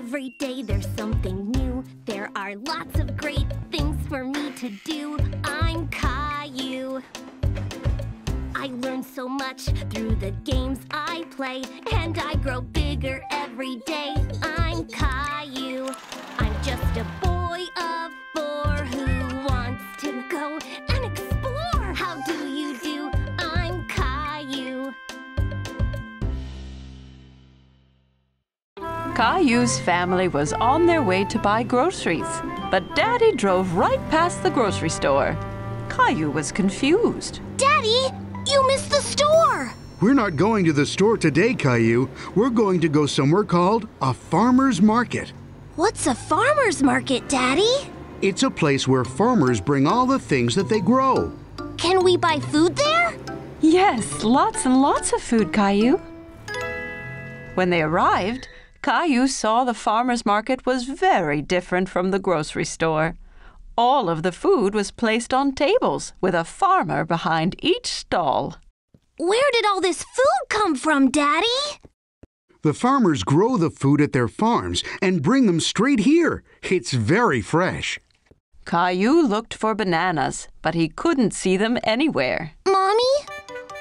Every day there's something new. There are lots of great things for me to do. I'm Caillou. I learn so much through the games I play, and I grow bigger every day. I'm Caillou. I'm just a boy of 4 who wants to go and explore. How do you do? I'm Caillou. Caillou's family was on their way to buy groceries, but Daddy drove right past the grocery store. Caillou was confused. Daddy, you missed the store! We're not going to the store today, Caillou. We're going to go somewhere called a farmer's market. What's a farmer's market, Daddy? It's a place where farmers bring all the things that they grow. Can we buy food there? Yes, lots and lots of food, Caillou. When they arrived, Caillou saw the farmer's market was very different from the grocery store. All of the food was placed on tables with a farmer behind each stall. Where did all this food come from, Daddy? The farmers grow the food at their farms and bring them straight here. It's very fresh. Caillou looked for bananas, but he couldn't see them anywhere. Mommy,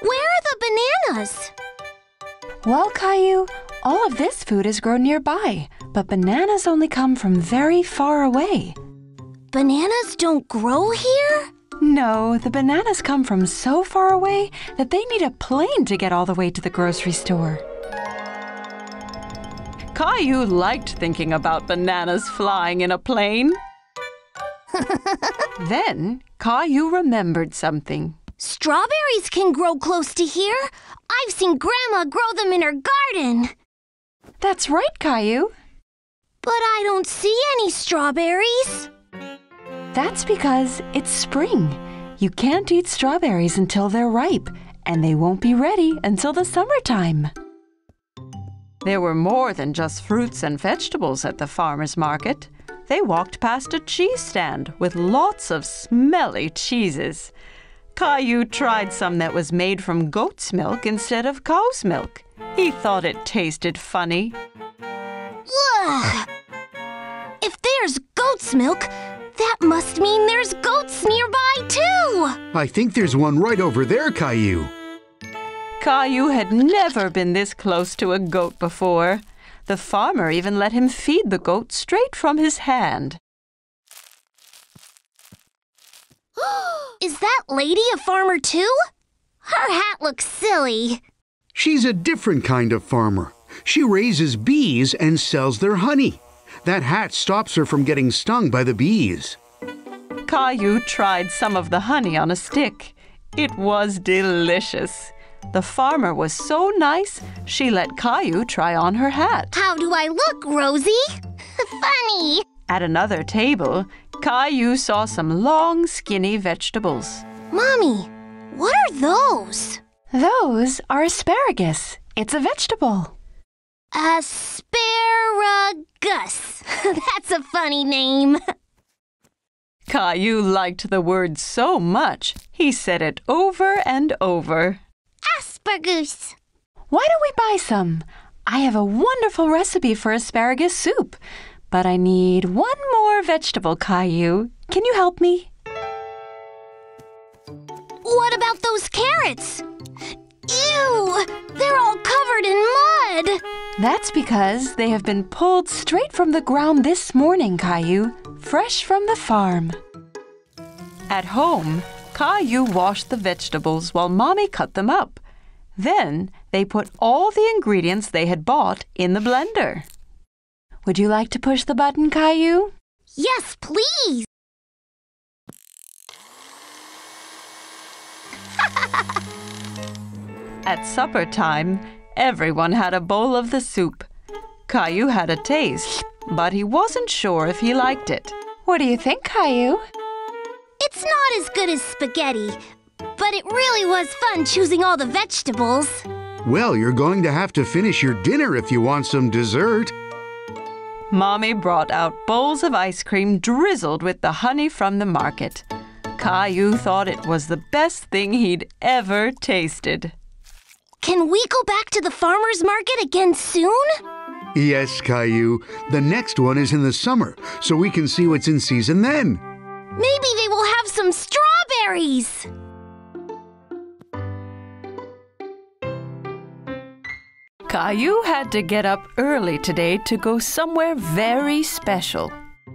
where are the bananas? Well, Caillou, all of this food is grown nearby, but bananas only come from very far away. Bananas don't grow here? No, the bananas come from so far away that they need a plane to get all the way to the grocery store. Caillou liked thinking about bananas flying in a plane. Then Caillou remembered something. Strawberries can grow close to here. I've seen Grandma grow them in her garden. That's right, Caillou. But I don't see any strawberries. That's because it's spring. You can't eat strawberries until they're ripe, and they won't be ready until the summertime. There were more than just fruits and vegetables at the farmer's market. They walked past a cheese stand with lots of smelly cheeses. Caillou tried some that was made from goat's milk instead of cow's milk. He thought it tasted funny. Ugh! If there's goat's milk, that must mean there's goats nearby, too! I think there's one right over there, Caillou. Caillou had never been this close to a goat before. The farmer even let him feed the goat straight from his hand. Is that lady a farmer, too? Her hat looks silly. She's a different kind of farmer. She raises bees and sells their honey. That hat stops her from getting stung by the bees. Caillou tried some of the honey on a stick. It was delicious. The farmer was so nice, she let Caillou try on her hat. How do I look, Rosie? Funny! At another table, Caillou saw some long, skinny vegetables. Mommy, what are those? Those are asparagus. It's a vegetable. Asparagus. That's a funny name. Caillou liked the word so much, he said it over and over. Asparagus. Why don't we buy some? I have a wonderful recipe for asparagus soup. But I need one more vegetable, Caillou. Can you help me? What about those carrots? Ew! They're all covered in mud! That's because they have been pulled straight from the ground this morning, Caillou, fresh from the farm. At home, Caillou washed the vegetables while Mommy cut them up. Then they put all the ingredients they had bought in the blender. Would you like to push the button, Caillou? Yes, please! At supper time, everyone had a bowl of the soup. Caillou had a taste, but he wasn't sure if he liked it. What do you think, Caillou? It's not as good as spaghetti, but it really was fun choosing all the vegetables. Well, you're going to have to finish your dinner if you want some dessert. Mommy brought out bowls of ice cream drizzled with the honey from the market. Caillou thought it was the best thing he'd ever tasted. Can we go back to the farmer's market again soon? Yes, Caillou. The next one is in the summer, so we can see what's in season then. Maybe they will have some strawberries. Caillou had to get up early today to go somewhere very special.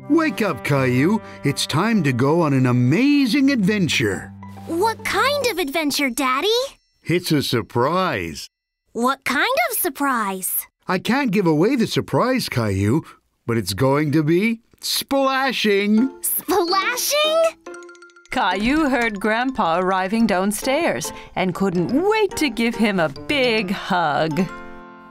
Wake up, Caillou. It's time to go on an amazing adventure. What kind of adventure, Daddy? It's a surprise. What kind of surprise? I can't give away the surprise, Caillou, but it's going to be splashing. Splashing? Caillou heard Grandpa arriving downstairs and couldn't wait to give him a big hug.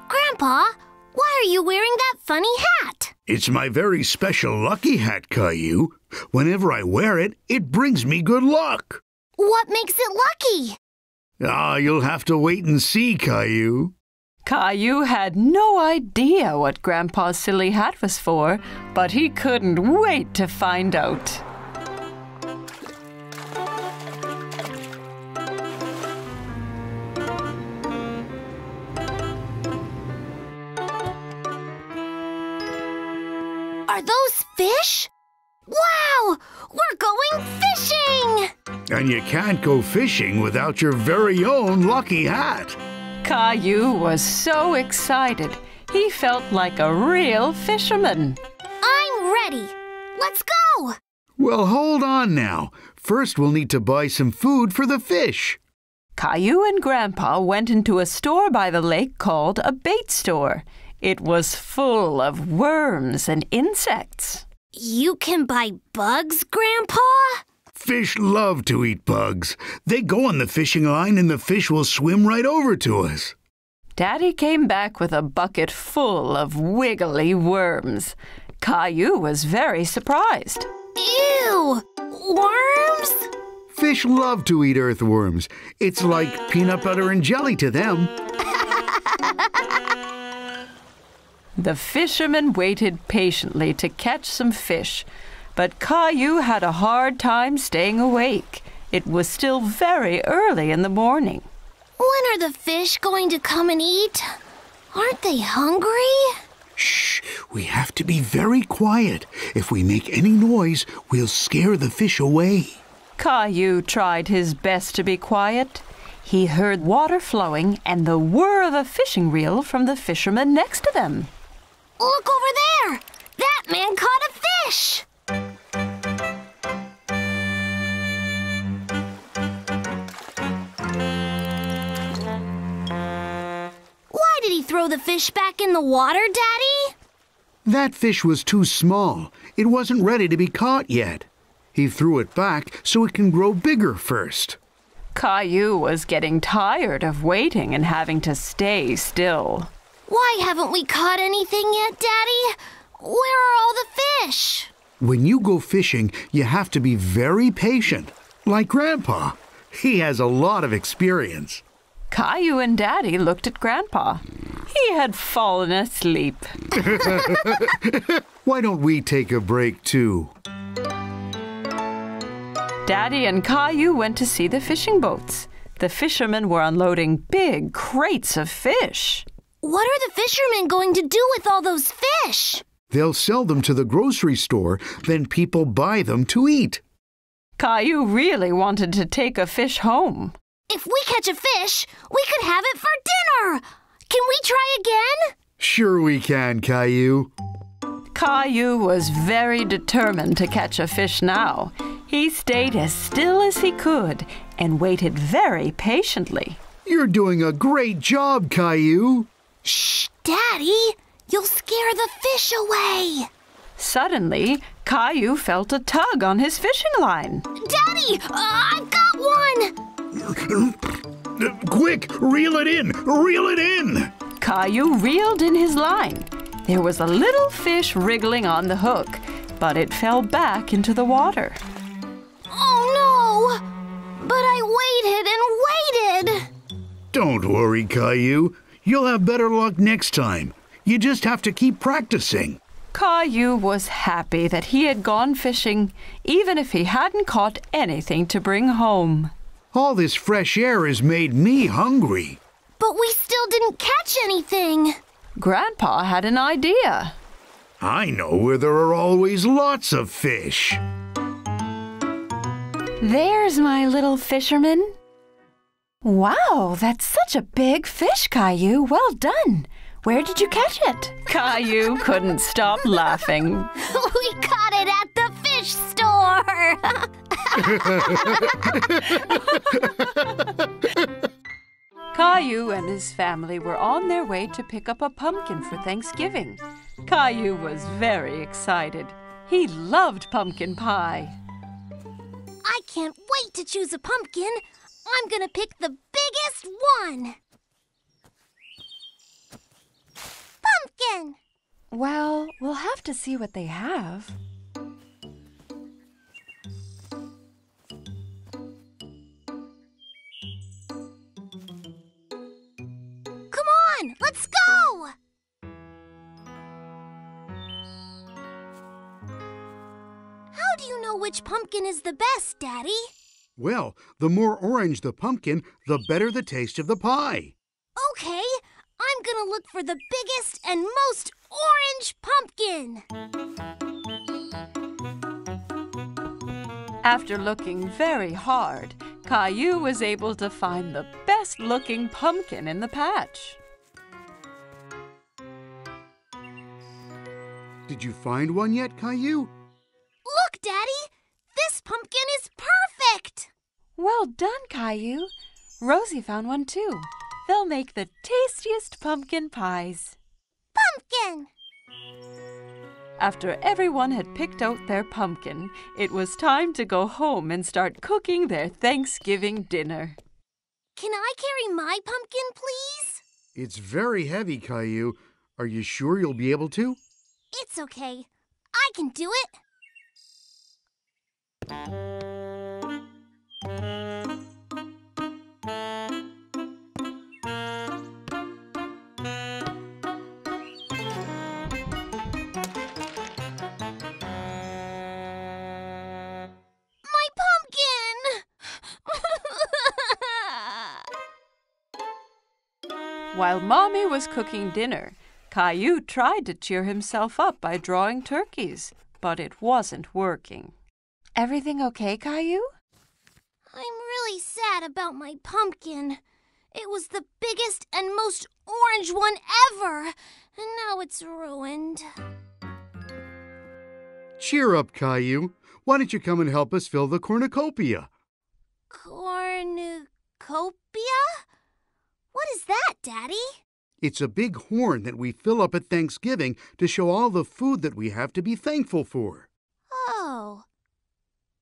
Grandpa, why are you wearing that funny hat? It's my very special lucky hat, Caillou. Whenever I wear it, it brings me good luck. What makes it lucky? You'll have to wait and see, Caillou. Caillou had no idea what Grandpa's silly hat was for, but he couldn't wait to find out. Are those fish? Wow! We're going fishing! And you can't go fishing without your very own lucky hat. Caillou was so excited. He felt like a real fisherman. I'm ready. Let's go! Well, hold on now. First, we'll need to buy some food for the fish. Caillou and Grandpa went into a store by the lake called a bait store. It was full of worms and insects. You can buy bugs, Grandpa? Fish love to eat bugs. They go on the fishing line and the fish will swim right over to us. Daddy came back with a bucket full of wiggly worms. Caillou was very surprised. Ew! Worms? Fish love to eat earthworms. It's like peanut butter and jelly to them. The fisherman waited patiently to catch some fish, but Caillou had a hard time staying awake. It was still very early in the morning. When are the fish going to come and eat? Aren't they hungry? Shh! We have to be very quiet. If we make any noise, we'll scare the fish away. Caillou tried his best to be quiet. He heard water flowing and the whir of a fishing reel from the fisherman next to them. Look over there! That man caught a fish! Why did he throw the fish back in the water, Daddy? That fish was too small. It wasn't ready to be caught yet. He threw it back so it can grow bigger first. Caillou was getting tired of waiting and having to stay still. Why haven't we caught anything yet, Daddy? Where are all the fish? When you go fishing, you have to be very patient. Like Grandpa. He has a lot of experience. Caillou and Daddy looked at Grandpa. He had fallen asleep. Why don't we take a break too? Daddy and Caillou went to see the fishing boats. The fishermen were unloading big crates of fish. What are the fishermen going to do with all those fish? They'll sell them to the grocery store, then people buy them to eat. Caillou really wanted to take a fish home. If we catch a fish, we could have it for dinner! Can we try again? Sure we can, Caillou. Caillou was very determined to catch a fish now. He stayed as still as he could and waited very patiently. You're doing a great job, Caillou. Shh, Daddy! You'll scare the fish away! Suddenly, Caillou felt a tug on his fishing line. Daddy! I've got one! Quick! Reel it in! Reel it in! Caillou reeled in his line. There was a little fish wriggling on the hook, but it fell back into the water. Oh no! But I waited and waited! Don't worry, Caillou. You'll have better luck next time. You just have to keep practicing. Caillou was happy that he had gone fishing, even if he hadn't caught anything to bring home. All this fresh air has made me hungry. But we still didn't catch anything. Grandpa had an idea. I know where there are always lots of fish. There's my little fisherman. Wow, that's such a big fish, Caillou. Well done. Where did you catch it? Caillou couldn't stop laughing. We caught it at the fish store. Caillou and his family were on their way to pick up a pumpkin for Thanksgiving. Caillou was very excited. He loved pumpkin pie. I can't wait to choose a pumpkin. I'm gonna pick the biggest one. Pumpkin! Well, we'll have to see what they have. Come on, let's go! How do you know which pumpkin is the best, Daddy? Well, the more orange the pumpkin, the better the taste of the pie. Okay, I'm gonna look for the biggest and most orange pumpkin. After looking very hard, Caillou was able to find the best-looking pumpkin in the patch. Did you find one yet, Caillou? Look, Daddy! This pumpkin is perfect! Well done, Caillou. Rosie found one too. They'll make the tastiest pumpkin pies. Pumpkin! After everyone had picked out their pumpkin, it was time to go home and start cooking their Thanksgiving dinner. Can I carry my pumpkin, please? It's very heavy, Caillou. Are you sure you'll be able to? It's okay. I can do it. While Mommy was cooking dinner, Caillou tried to cheer himself up by drawing turkeys, but it wasn't working. Everything okay, Caillou? I'm really sad about my pumpkin. It was the biggest and most orange one ever, and now it's ruined. Cheer up, Caillou. Why don't you come and help us fill the cornucopia? Cornucopia? What is that, Daddy? It's a big horn that we fill up at Thanksgiving to show all the food that we have to be thankful for. Oh,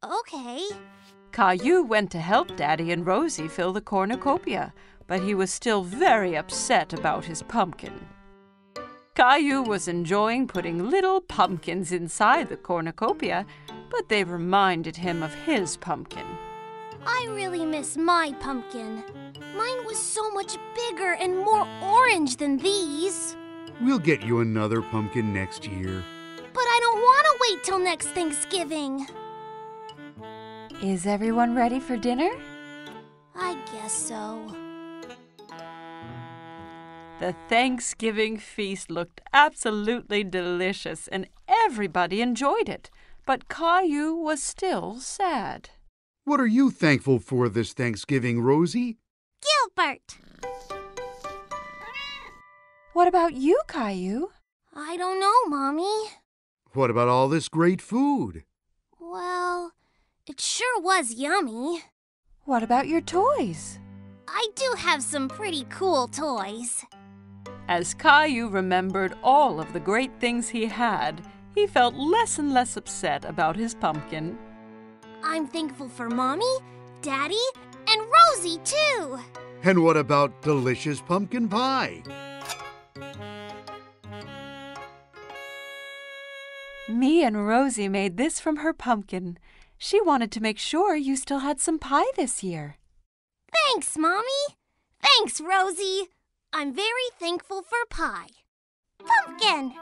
okay. Caillou went to help Daddy and Rosie fill the cornucopia, but he was still very upset about his pumpkin. Caillou was enjoying putting little pumpkins inside the cornucopia, but they reminded him of his pumpkin. I really miss my pumpkin. Mine was so much bigger and more orange than these. We'll get you another pumpkin next year. But I don't want to wait till next Thanksgiving. Is everyone ready for dinner? I guess so. The Thanksgiving feast looked absolutely delicious and everybody enjoyed it, but Caillou was still sad. What are you thankful for this Thanksgiving, Rosie? Gilbert! What about you, Caillou? I don't know, Mommy. What about all this great food? Well, it sure was yummy. What about your toys? I do have some pretty cool toys. As Caillou remembered all of the great things he had, he felt less and less upset about his pumpkin. I'm thankful for Mommy, Daddy, and Rosie, too. And what about delicious pumpkin pie? Me and Rosie made this from her pumpkin. She wanted to make sure you still had some pie this year. Thanks, Mommy. Thanks, Rosie. I'm very thankful for pie. Pumpkin!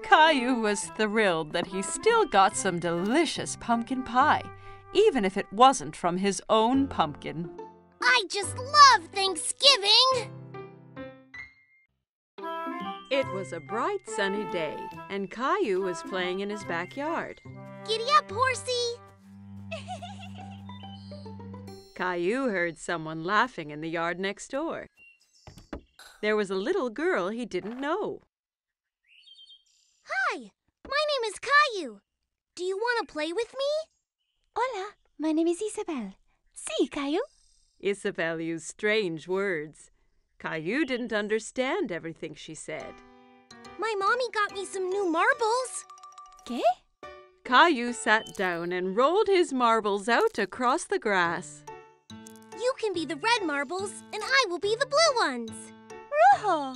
Caillou was thrilled that he still got some delicious pumpkin pie, even if it wasn't from his own pumpkin. I just love Thanksgiving! It was a bright sunny day, and Caillou was playing in his backyard. Giddy up, horsey! Caillou heard someone laughing in the yard next door. There was a little girl he didn't know. Hi, my name is Caillou. Do you want to play with me? Hola, my name is Isabel. Sí, Caillou. Isabel used strange words. Caillou didn't understand everything she said. My mommy got me some new marbles. ¿Qué? Caillou sat down and rolled his marbles out across the grass. You can be the red marbles, and I will be the blue ones. Rojo.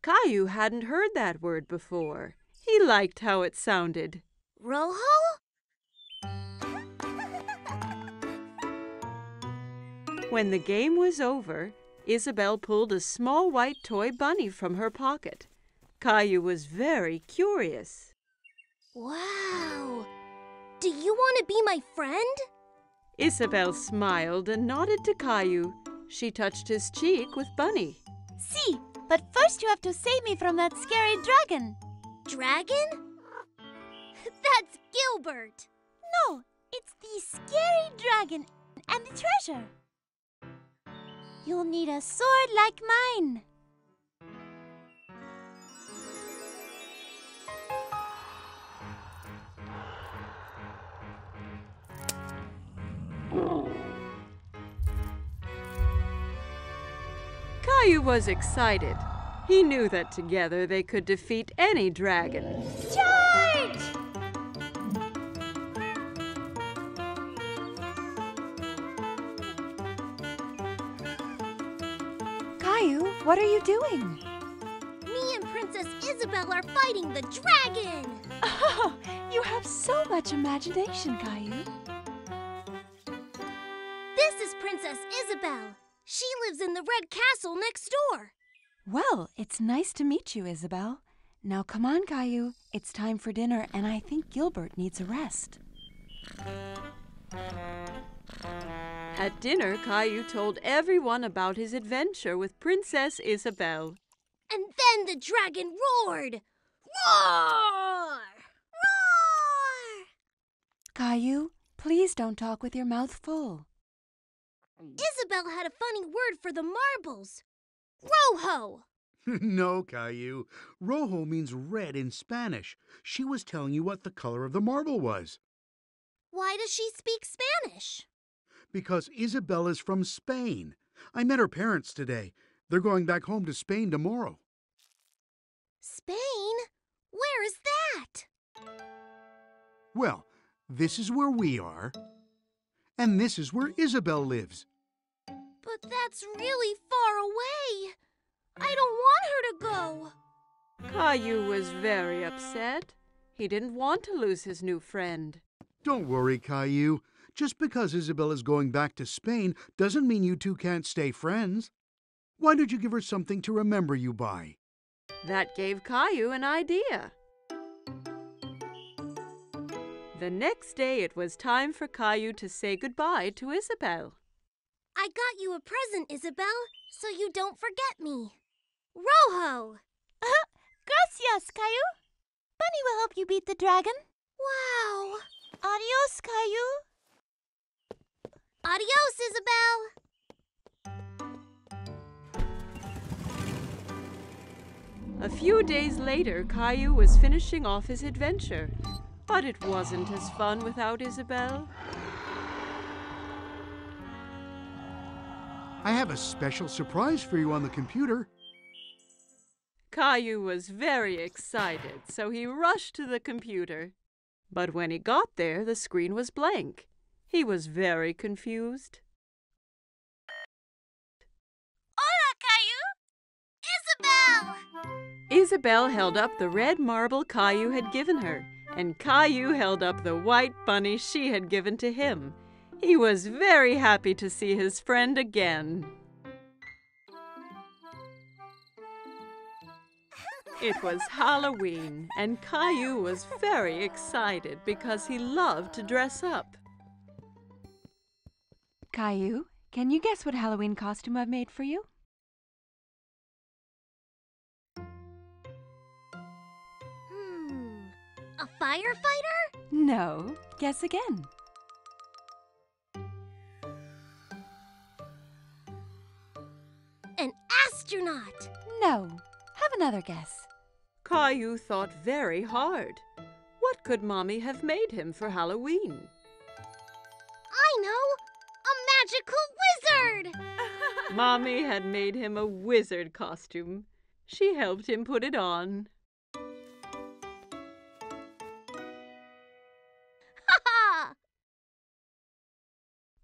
Caillou hadn't heard that word before. He liked how it sounded. Rojo? When the game was over, Isabel pulled a small white toy bunny from her pocket. Caillou was very curious. Wow! Do you want to be my friend? Isabel smiled and nodded to Caillou. She touched his cheek with Bunny. Sí, but first you have to save me from that scary dragon. Dragon? That's Gilbert. No, it's the scary dragon and the treasure. You'll need a sword like mine. Caillou was excited. He knew that together they could defeat any dragon. Charge! Caillou, what are you doing? Me and Princess Isabel are fighting the dragon. Oh, you have so much imagination, Caillou. This is Princess Isabel. She lives in the red castle next door. Well, it's nice to meet you, Isabel. Now come on, Caillou. It's time for dinner, and I think Gilbert needs a rest. At dinner, Caillou told everyone about his adventure with Princess Isabel. And then the dragon roared. Roar! Roar! Caillou, please don't talk with your mouth full. Isabel had a funny word for the marbles. Rojo! No, Caillou. Rojo means red in Spanish. She was telling you what the color of the marble was. Why does she speak Spanish? Because Isabel is from Spain. I met her parents today. They're going back home to Spain tomorrow. Spain? Where is that? Well, this is where we are. And this is where Isabel lives. But that's really far away. I don't want her to go. Caillou was very upset. He didn't want to lose his new friend. Don't worry, Caillou. Just because Isabel is going back to Spain doesn't mean you two can't stay friends. Why don't you give her something to remember you by? That gave Caillou an idea. The next day, it was time for Caillou to say goodbye to Isabel. I got you a present, Isabel, so you don't forget me. Rojo! Gracias, Caillou. Bunny will help you beat the dragon. Wow! Adios, Caillou. Adios, Isabel! A few days later, Caillou was finishing off his adventure. But it wasn't as fun without Isabel. I have a special surprise for you on the computer. Caillou was very excited, so he rushed to the computer. But when he got there, the screen was blank. He was very confused. Hola, Caillou. Isabel! Isabel held up the red marble Caillou had given her, and Caillou held up the white bunny she had given to him. He was very happy to see his friend again. It was Halloween, and Caillou was very excited because he loved to dress up. Caillou, can you guess what Halloween costume I've made for you? A firefighter? No. Guess again. An astronaut? No. Have another guess. Caillou thought very hard. What could Mommy have made him for Halloween? I know! A magical wizard! Mommy had made him a wizard costume. She helped him put it on. Ha!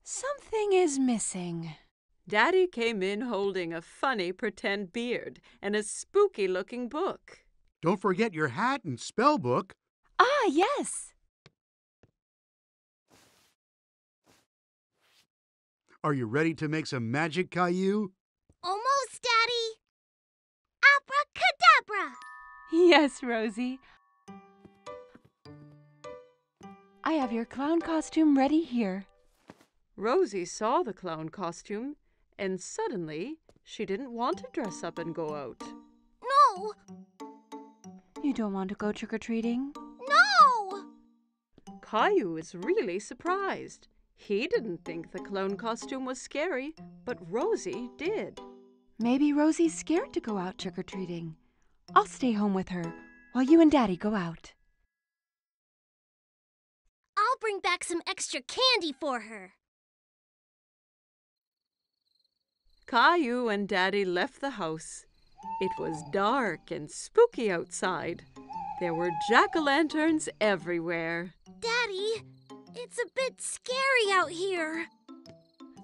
Something is missing. Daddy came in holding a funny pretend beard and a spooky-looking book. Don't forget your hat and spell book. Ah, yes. Are you ready to make some magic, Caillou? Almost, Daddy. Abracadabra! Yes, Rosie. I have your clown costume ready here. Rosie saw the clown costume, and suddenly she didn't want to dress up and go out. No! You don't want to go trick-or-treating? No! Caillou is really surprised. He didn't think the clown costume was scary, but Rosie did. Maybe Rosie's scared to go out trick-or-treating. I'll stay home with her while you and Daddy go out. I'll bring back some extra candy for her. Caillou and Daddy left the house. It was dark and spooky outside. There were jack-o'-lanterns everywhere. Daddy, it's a bit scary out here.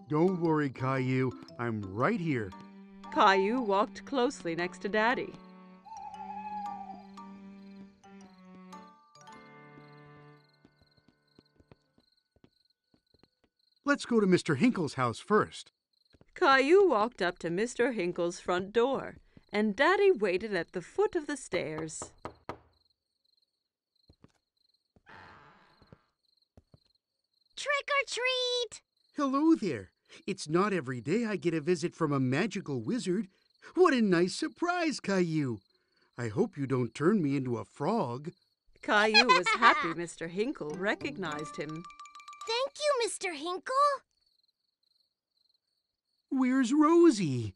Don't worry, Caillou. I'm right here. Caillou walked closely next to Daddy. Let's go to Mr. Hinkle's house first. Caillou walked up to Mr. Hinkle's front door, and Daddy waited at the foot of the stairs. Trick or treat! Hello there. It's not every day I get a visit from a magical wizard. What a nice surprise, Caillou. I hope you don't turn me into a frog. Caillou was happy Mr. Hinkle recognized him. Thank you, Mr. Hinkle. Where's Rosie?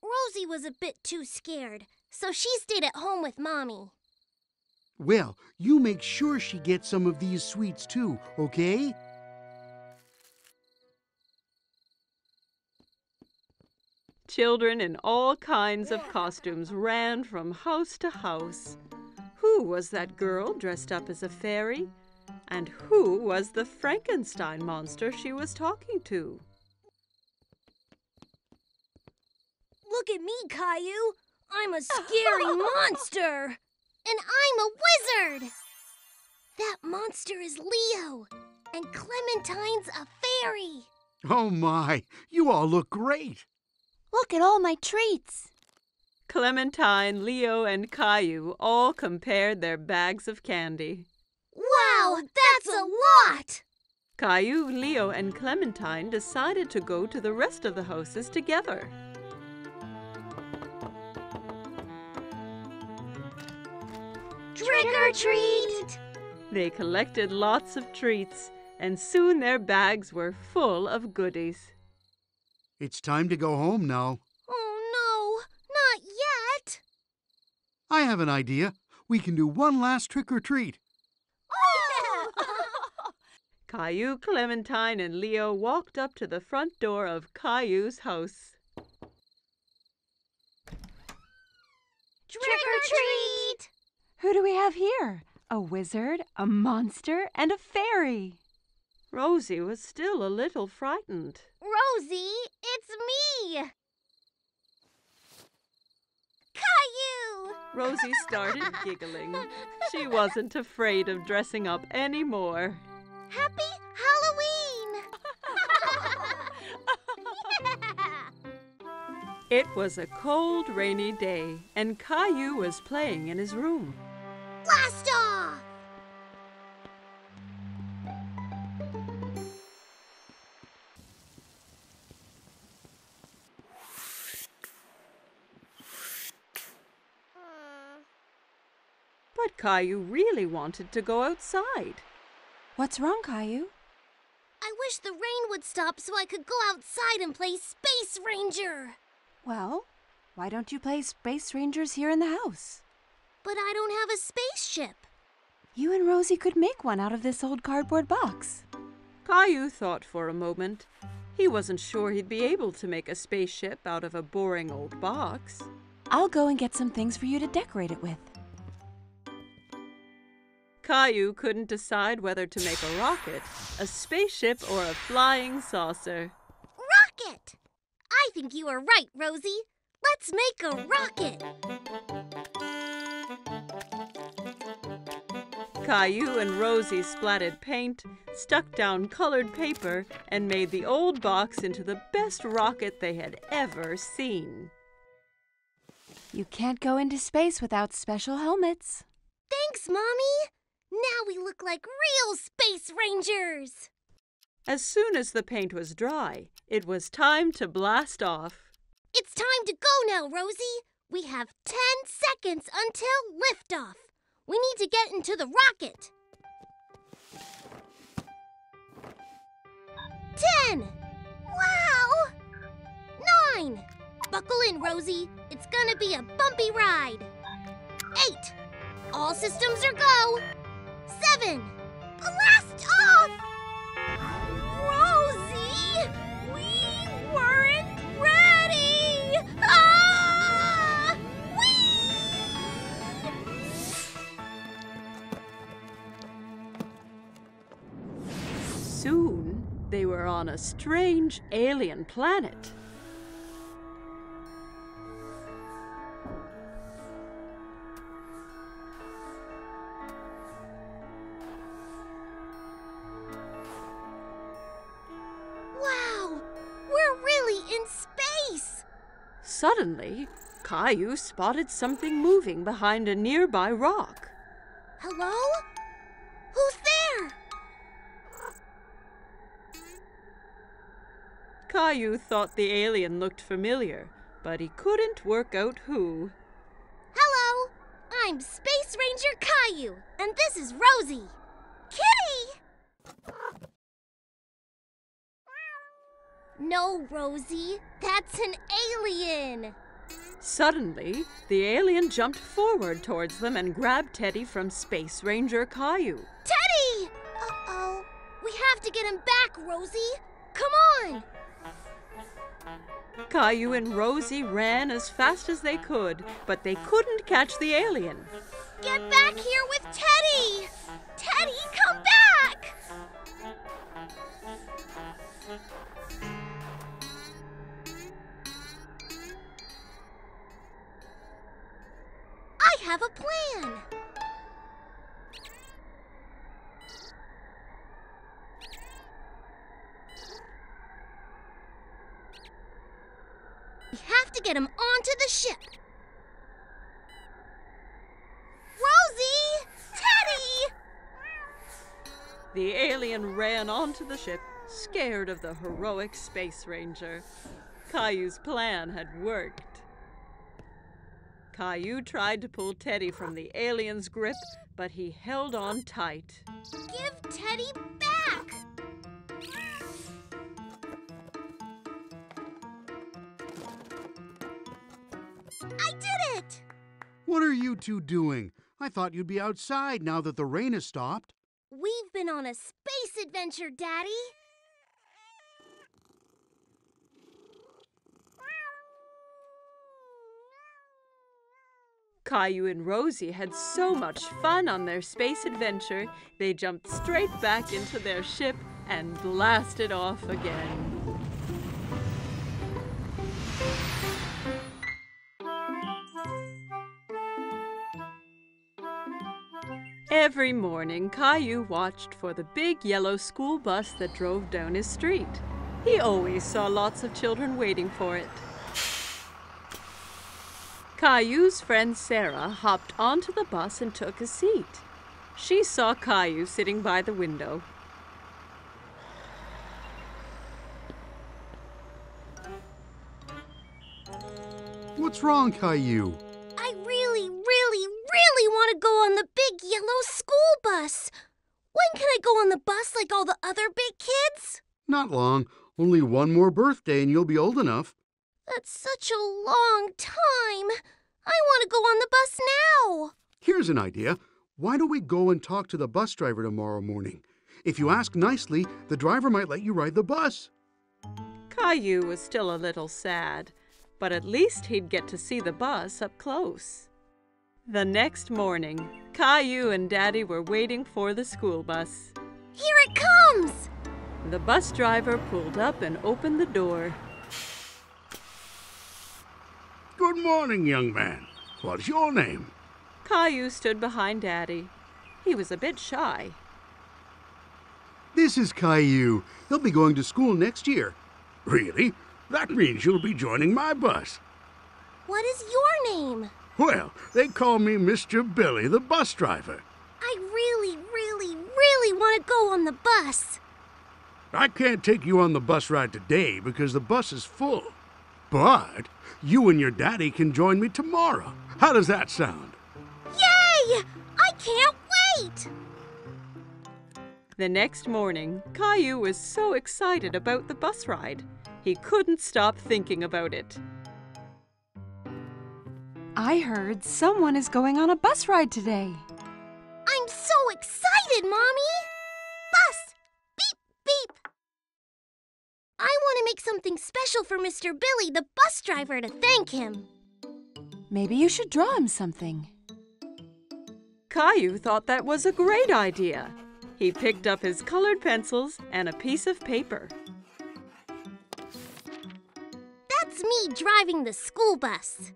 Rosie was a bit too scared, so she stayed at home with Mommy. Well, you make sure she gets some of these sweets too, okay? Children in all kinds of costumes ran from house to house. Who was that girl dressed up as a fairy? And who was the Frankenstein monster she was talking to? Look at me, Caillou. I'm a scary monster. And I'm a wizard. That monster is Leo. And Clementine's a fairy. Oh my, you all look great. Look at all my treats. Clementine, Leo, and Caillou all compared their bags of candy. Wow, that's a lot! Caillou, Leo, and Clementine decided to go to the rest of the houses together. Trick or treat! They collected lots of treats, and soon their bags were full of goodies. It's time to go home now. Oh no, not yet! I have an idea. We can do one last trick or treat. Caillou, Clementine, and Leo walked up to the front door of Caillou's house. Trick or treat! Who do we have here? A wizard, a monster, and a fairy. Rosie was still a little frightened. Rosie, it's me! Caillou! Rosie started giggling. She wasn't afraid of dressing up anymore. Happy Halloween! It was a cold, rainy day, and Caillou was playing in his room. Blast off! But Caillou really wanted to go outside. What's wrong, Caillou? I wish the rain would stop so I could go outside and play Space Ranger. Well, why don't you play Space Rangers here in the house? But I don't have a spaceship. You and Rosie could make one out of this old cardboard box. Caillou thought for a moment. He wasn't sure he'd be able to make a spaceship out of a boring old box. I'll go and get some things for you to decorate it with. Caillou couldn't decide whether to make a rocket, a spaceship, or a flying saucer. Rocket! I think you are right, Rosie. Let's make a rocket. Caillou and Rosie splattered paint, stuck down colored paper, and made the old box into the best rocket they had ever seen. You can't go into space without special helmets. Thanks, Mommy. Now we look like real Space Rangers. As soon as the paint was dry, it was time to blast off. It's time to go now, Rosie. We have 10 seconds until liftoff. We need to get into the rocket. 10. Wow! 9. Buckle in, Rosie. It's gonna be a bumpy ride. 8. All systems are go. 7. Blast off! Rosie! We weren't ready! Ah! Soon, they were on a strange alien planet. Wow! We're really in space! Suddenly, Caillou spotted something moving behind a nearby rock. Hello? Who's there? Caillou thought the alien looked familiar, but he couldn't work out who. Hello! I'm Space Ranger Caillou, and this is Rosie. Kitty! No, Rosie. That's an alien. Suddenly, the alien jumped forward towards them and grabbed Teddy from Space Ranger Caillou. Teddy! Uh-oh. We have to get him back, Rosie. Come on! Caillou and Rosie ran as fast as they could, but they couldn't catch the alien. Get back here with Teddy! Teddy, come back! I have a plan. We have to get him onto the ship. Rosie! Teddy! The alien ran onto the ship, scared of the heroic Space Ranger. Caillou's plan had worked. Caillou tried to pull Teddy from the alien's grip, but he held on tight. Give Teddy back! I did it! What are you two doing? I thought you'd be outside now that the rain has stopped. We've been on a space adventure, Daddy. Caillou and Rosie had so much fun on their space adventure, they jumped straight back into their ship and blasted off again. Every morning, Caillou watched for the big yellow school bus that drove down his street. He always saw lots of children waiting for it. Caillou's friend Sarah hopped onto the bus and took a seat. She saw Caillou sitting by the window. What's wrong, Caillou? I really want to go on the big yellow school bus. When can I go on the bus like all the other big kids? Not long. Only one more birthday and you'll be old enough. That's such a long time. I want to go on the bus now. Here's an idea. Why don't we go and talk to the bus driver tomorrow morning? If you ask nicely, the driver might let you ride the bus. Caillou was still a little sad, but at least he'd get to see the bus up close. The next morning, Caillou and Daddy were waiting for the school bus. Here it comes! The bus driver pulled up and opened the door. Good morning, young man. What's your name? Caillou stood behind Daddy. He was a bit shy. This is Caillou. He'll be going to school next year. Really? That means you'll be joining my bus. What is your name? Well, they call me Mr. Billy, the bus driver. I really want to go on the bus. I can't take you on the bus ride today because the bus is full. But you and your daddy can join me tomorrow. How does that sound? Yay! I can't wait! The next morning, Caillou was so excited about the bus ride. He couldn't stop thinking about it. I heard someone is going on a bus ride today. I'm so excited, Mommy! Bus! Beep, beep! I want to make something special for Mr. Billy, the bus driver, to thank him. Maybe you should draw him something. Caillou thought that was a great idea. He picked up his colored pencils and a piece of paper. That's me driving the school bus.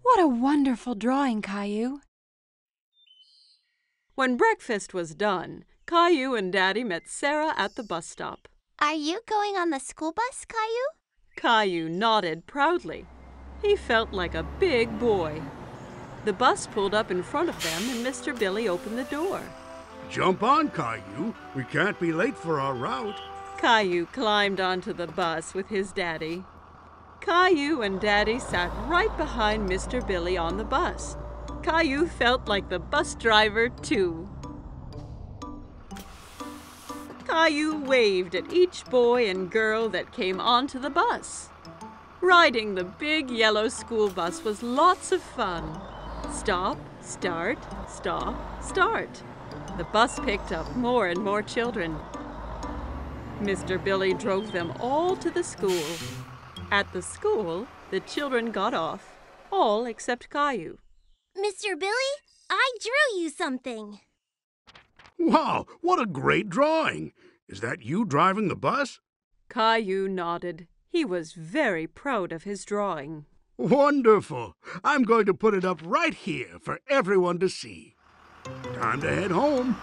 What a wonderful drawing, Caillou. When breakfast was done, Caillou and Daddy met Sarah at the bus stop. Are you going on the school bus, Caillou? Caillou nodded proudly. He felt like a big boy. The bus pulled up in front of them and Mr. Billy opened the door. Jump on, Caillou. We can't be late for our route. Caillou climbed onto the bus with his daddy. Caillou and Daddy sat right behind Mr. Billy on the bus. Caillou felt like the bus driver, too. Caillou waved at each boy and girl that came onto the bus. Riding the big yellow school bus was lots of fun. Stop, start, stop, start. The bus picked up more and more children. Mr. Billy drove them all to the school. At the school, the children got off, all except Caillou. Mr. Billy, I drew you something. Wow, what a great drawing. Is that you driving the bus? Caillou nodded. He was very proud of his drawing. Wonderful. I'm going to put it up right here for everyone to see. Time to head home.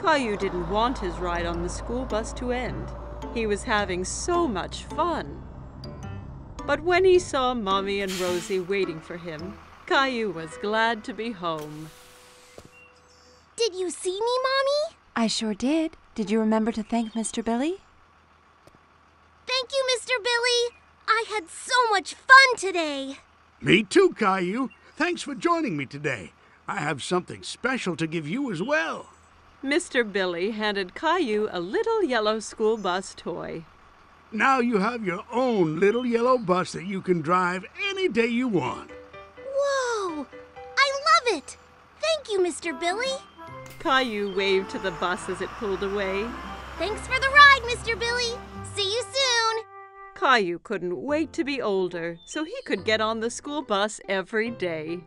Caillou didn't want his ride on the school bus to end. He was having so much fun. But when he saw Mommy and Rosie waiting for him, Caillou was glad to be home. Did you see me, Mommy? I sure did. Did you remember to thank Mr. Billy? Thank you, Mr. Billy. I had so much fun today. Me too, Caillou. Thanks for joining me today. I have something special to give you as well. Mr. Billy handed Caillou a little yellow school bus toy. Now you have your own little yellow bus that you can drive any day you want. Whoa! I love it! Thank you, Mr. Billy. Caillou waved to the bus as it pulled away. Thanks for the ride, Mr. Billy. See you soon. Caillou couldn't wait to be older so he could get on the school bus every day.